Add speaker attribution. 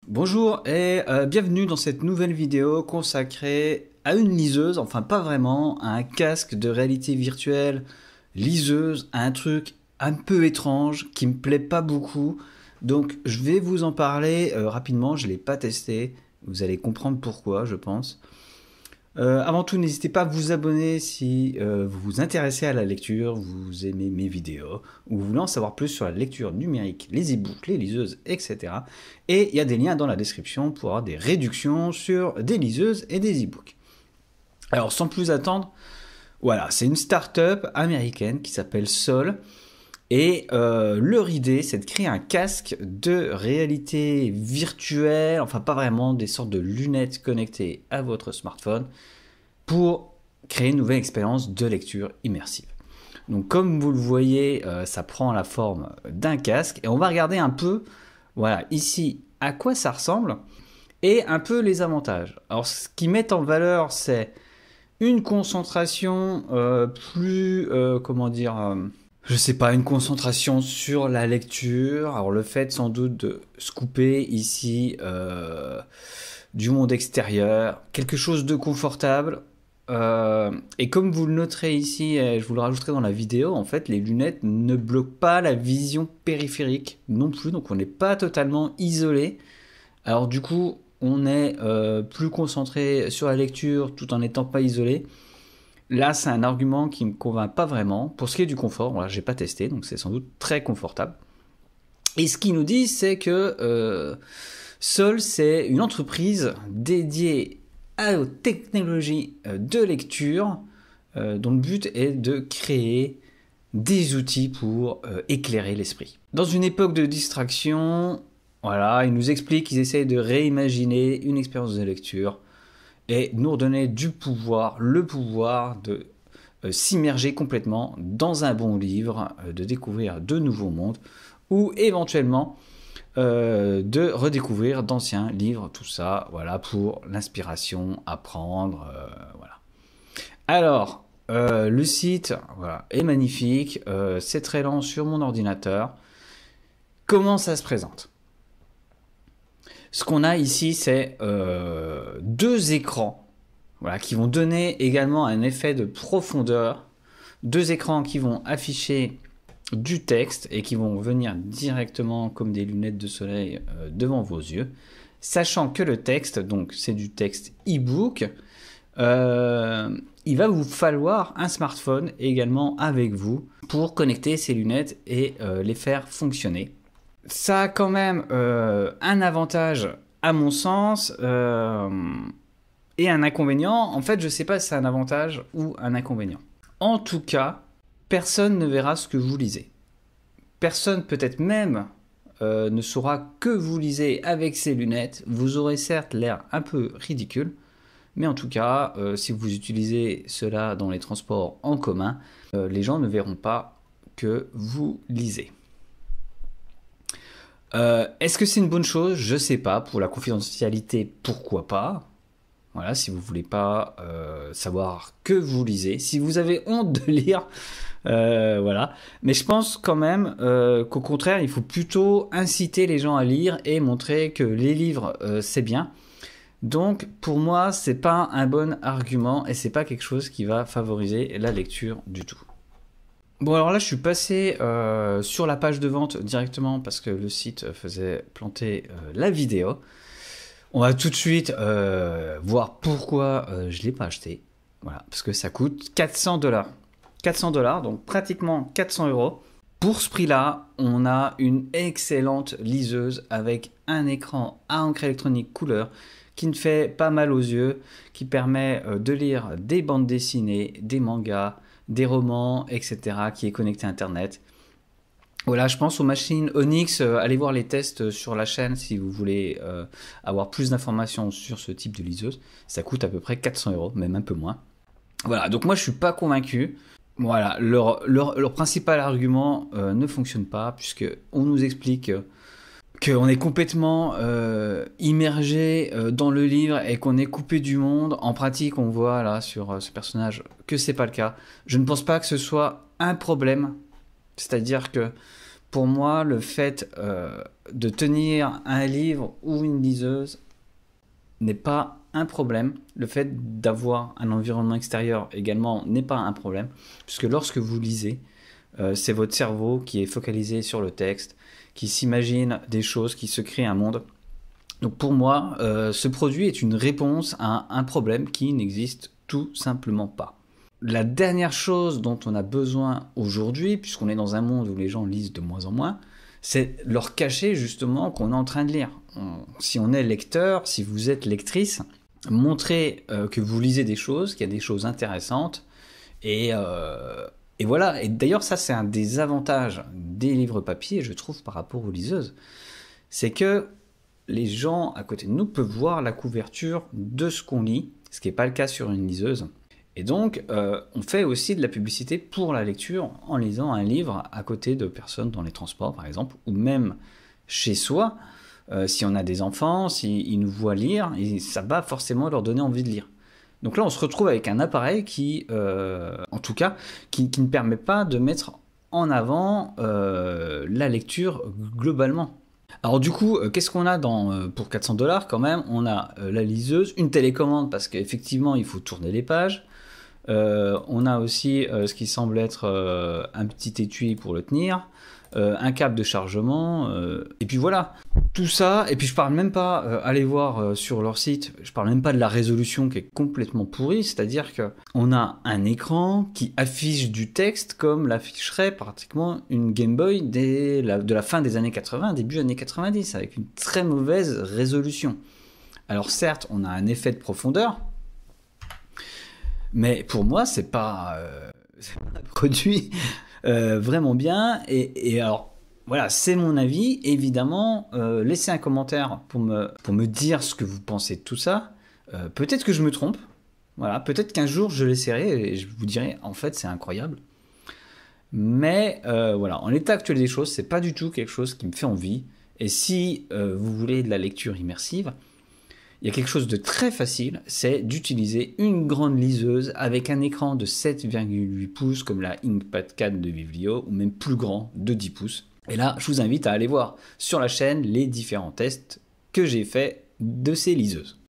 Speaker 1: Bonjour et bienvenue dans cette nouvelle vidéo consacrée à une liseuse, enfin pas vraiment, à un casque de réalité virtuelle liseuse, à un truc un peu étrange qui me plaît pas beaucoup. Donc je vais vous en parler rapidement, je ne l'ai pas testé, vous allez comprendre pourquoi je pense. Avant tout, n'hésitez pas à vous abonner si vous vous intéressez à la lecture, vous aimez mes vidéos, ou vous voulez en savoir plus sur la lecture numérique, les e-books, les liseuses, etc. Et il y a des liens dans la description pour avoir des réductions sur des liseuses et des e-books. Alors sans plus attendre, voilà, c'est une start-up américaine qui s'appelle Sol. Et leur idée, c'est de créer un casque de réalité virtuelle, enfin pas vraiment, des sortes de lunettes connectées à votre smartphone pour créer une nouvelle expérience de lecture immersive. Donc comme vous le voyez, ça prend la forme d'un casque et on va regarder un peu, voilà, ici à quoi ça ressemble et un peu les avantages. Alors ce qu'ils mettent en valeur, c'est une concentration comment dire, je sais pas, une concentration sur la lecture. Alors le fait sans doute de se couper ici du monde extérieur, quelque chose de confortable. Et comme vous le noterez ici, et je vous le rajouterai dans la vidéo, en fait les lunettes ne bloquent pas la vision périphérique non plus, donc on n'est pas totalement isolé. Alors du coup on est plus concentré sur la lecture tout en n'étant pas isolé. Là, c'est un argument qui ne me convainc pas vraiment. Pour ce qui est du confort, voilà, j'ai pas testé, donc c'est sans doute très confortable. Et ce qu'ils nous disent, c'est que Sol, c'est une entreprise dédiée aux technologies de lecture, dont le but est de créer des outils pour éclairer l'esprit. Dans une époque de distraction, voilà, ils nous expliquent qu'ils essayent de réimaginer une expérience de lecture et nous redonner du pouvoir, le pouvoir de s'immerger complètement dans un bon livre, de découvrir de nouveaux mondes, ou éventuellement de redécouvrir d'anciens livres, tout ça, voilà, pour l'inspiration, apprendre, voilà. Alors, le site voilà, est magnifique, c'est très lent sur mon ordinateur. Comment ça se présente ? Ce qu'on a ici, c'est deux écrans voilà, qui vont donner également un effet de profondeur. Deux écrans qui vont afficher du texte et qui vont venir directement comme des lunettes de soleil devant vos yeux. Sachant que le texte, donc c'est du texte e-book, il va vous falloir un smartphone également avec vous pour connecter ces lunettes et les faire fonctionner. Ça a quand même un avantage à mon sens et un inconvénient. En fait, je ne sais pas si c'est un avantage ou un inconvénient. En tout cas, personne ne verra ce que vous lisez. Personne peut-être même ne saura que vous lisez avec ces lunettes. Vous aurez certes l'air un peu ridicule, mais en tout cas, si vous utilisez cela dans les transports en commun, les gens ne verront pas que vous lisez. Est-ce que c'est une bonne chose ? Je sais pas. Pour la confidentialité, pourquoi pas ? Voilà, si vous voulez pas savoir que vous lisez, si vous avez honte de lire, voilà. Mais je pense quand même qu'au contraire, il faut plutôt inciter les gens à lire et montrer que les livres c'est bien. Donc pour moi, c'est pas un bon argument et c'est pas quelque chose qui va favoriser la lecture du tout. Bon alors là je suis passé sur la page de vente directement parce que le site faisait planter la vidéo. On va tout de suite voir pourquoi je ne l'ai pas acheté. Voilà, parce que ça coûte 400$. 400$, donc pratiquement 400 €. Pour ce prix-là, on a une excellente liseuse avec un écran à encre électronique couleur qui ne fait pas mal aux yeux, qui permet de lire des bandes dessinées, des mangas, des romans, etc., qui est connecté à Internet. Voilà, je pense aux machines Onyx. Allez voir les tests sur la chaîne si vous voulez avoir plus d'informations sur ce type de liseuse. Ça coûte à peu près 400 €, même un peu moins. Voilà, donc moi je suis pas convaincu. Voilà, leur principal argument ne fonctionne pas puisque on nous explique qu'on est complètement immergé dans le livre et qu'on est coupé du monde. En pratique, on voit là sur ce personnage que c'est pas le cas. Je ne pense pas que ce soit un problème. C'est-à-dire que pour moi, le fait de tenir un livre ou une liseuse n'est pas un problème. Le fait d'avoir un environnement extérieur également n'est pas un problème, puisque lorsque vous lisez, c'est votre cerveau qui est focalisé sur le texte, qui s'imagine des choses, qui se crée un monde. Donc pour moi, ce produit est une réponse à un problème qui n'existe tout simplement pas. La dernière chose dont on a besoin aujourd'hui, puisqu'on est dans un monde où les gens lisent de moins en moins, c'est leur cacher justement qu'on est en train de lire. Si on est lecteur, si vous êtes lectrice, montrez que vous lisez des choses, qu'il y a des choses intéressantes, et voilà. Et d'ailleurs, ça c'est un des avantages des livres papier, je trouve, par rapport aux liseuses. C'est que les gens à côté de nous peuvent voir la couverture de ce qu'on lit, ce qui n'est pas le cas sur une liseuse. Et donc, on fait aussi de la publicité pour la lecture en lisant un livre à côté de personnes dans les transports, par exemple, ou même chez soi, si on a des enfants, s'ils nous voient lire, et ça va forcément leur donner envie de lire. Donc là, on se retrouve avec un appareil qui, en tout cas, qui ne permet pas de mettre en avant la lecture globalement. Alors du coup, qu'est-ce qu'on a pour 400 $ quand même? On a la liseuse, une télécommande parce qu'effectivement, il faut tourner les pages. On a aussi ce qui semble être un petit étui pour le tenir, un câble de chargement, et puis voilà. Tout ça, et puis je parle même pas, allez voir sur leur site, je parle même pas de la résolution qui est complètement pourrie, c'est-à-dire qu'on a un écran qui affiche du texte comme l'afficherait pratiquement une Game Boy de la fin des années 80, début années 90, avec une très mauvaise résolution. Alors certes, on a un effet de profondeur, mais pour moi, c'est pas un produit vraiment bien. Et alors, voilà, c'est mon avis. Évidemment, laissez un commentaire pour me dire ce que vous pensez de tout ça. Peut-être que je me trompe. Voilà, peut-être qu'un jour, je l'essaierai et je vous dirai, en fait, c'est incroyable. Mais voilà, en l'état actuel des choses, c'est pas du tout quelque chose qui me fait envie. Et si vous voulez de la lecture immersive, il y a quelque chose de très facile, c'est d'utiliser une grande liseuse avec un écran de 7,8 pouces comme la Inkpad 4 de Viblio, ou même plus grand de 10 pouces. Et là, je vous invite à aller voir sur la chaîne les différents tests que j'ai faits de ces liseuses.